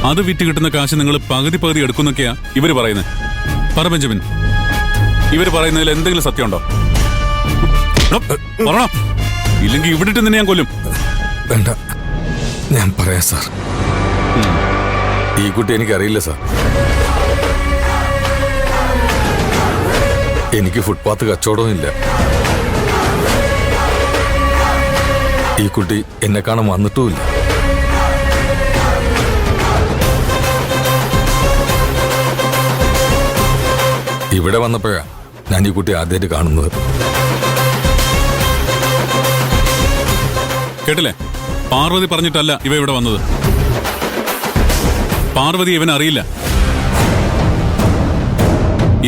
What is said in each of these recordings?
അത് വിറ്റ് കിട്ടുന്ന കാശ് നിങ്ങൾ പകുതി പകുതി എടുക്കുന്നൊക്കെയാ ഇവര് പറയുന്നത്. പറ ബെഞ്ചമിൻ, ഇവര് പറയുന്നതിൽ എന്തെങ്കിലും സത്യമുണ്ടോ? പറയണോ, ഇല്ലെങ്കിൽ ഇവിടെ ഇട്ട് നിന്നെ ഞാൻ കൊല്ലും. വേണ്ട, ഞാൻ പറയാം സാർ. ഈ കുട്ടി എനിക്കറിയില്ല സാർ. എനിക്ക് ഫുട്പാത്ത് കച്ചവടവും ഇല്ല. ഈ കുട്ടി എന്നെ കാണാൻ വന്നിട്ടുമില്ല. ഇവിടെ വന്നപ്പോഴാ ഞാൻ ഈ കുട്ടി ആദ്യമായിട്ട് കാണുന്നത്. കേട്ടില്ലേ, പാർവതി പറഞ്ഞിട്ടല്ല ഇവ ഇവിടെ വന്നത്. പാർവതി ഇവൻ അറിയില്ല.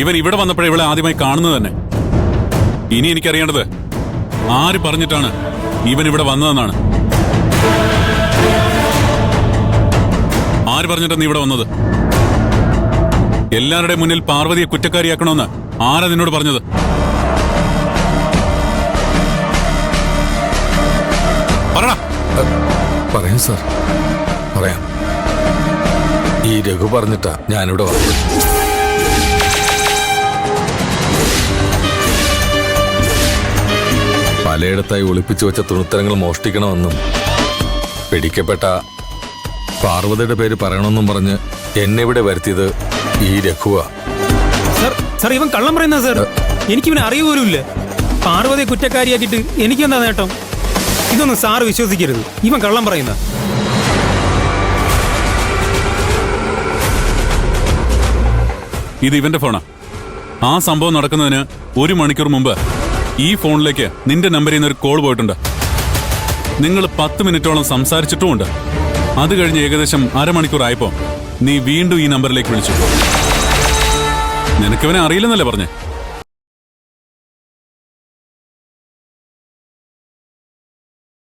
ഇവൻ ഇവിടെ വന്നപ്പോഴേ ഇവളെ ആദ്യമായി കാണുന്നത് തന്നെ. ഇനി എനിക്കറിയേണ്ടത് ആര് പറഞ്ഞിട്ടാണ് ഇവൻ ഇവിടെ വന്നതെന്നാണ്. ആര് പറഞ്ഞിട്ടാണ് നീ ഇവിടെ വന്നത്? എല്ലാവരുടെ മുന്നിൽ പാർവതിയെ കുറ്റക്കാരിയാക്കണമെന്ന് ആരാ നിന്നോട് പറഞ്ഞത്? പറടാ. പറയാം സാർ, പറയാം. ഈ രഘു പറഞ്ഞിട്ടാ ഞാനിവിടെ വന്നത്. പലയിടത്തായി ഒളിപ്പിച്ചു വെച്ച തുണിത്തരങ്ങൾ മോഷ്ടിക്കണമെന്നും പിടിക്കപ്പെട്ട പാർവതിയുടെ പേര് പറയണമെന്നും പറഞ്ഞ് എന്നെ ഇവിടെ വരുത്തിയത് ഈ രഘുവാ. സാർ, ഇവൻ കള്ളം പറയുന്ന സാർ. എനിക്കിവനെ അറിയ പോലുമില്ല. പാർവതിയെ കുറ്റക്കാരിയാക്കിയിട്ട് എനിക്കെന്താ നേട്ടം? ഇതൊന്നും സാറ് വിശ്വസിക്കരുത്. ഇവൻ കള്ളം പറയുന്ന. ഇത് ഇവന്റെ ഫോണാ. ആ സംഭവം നടക്കുന്നതിന് 1 മണിക്കൂർ മുമ്പ് ഈ ഫോണിലേക്ക് നിന്റെ നമ്പറിൽ നിന്ന് ഒരു കോൾ പോയിട്ടുണ്ട്. നിങ്ങൾ 10 മിനിറ്റോളം സംസാരിച്ചിട്ടുമുണ്ട്. അത് കഴിഞ്ഞ് ഏകദേശം അരമണിക്കൂർ ആയപ്പോ നീ വീണ്ടും ഈ നമ്പറിലേക്ക് വിളിച്ചു. നിനക്കിവനെ അറിയില്ലെന്നല്ലേ പറഞ്ഞേ?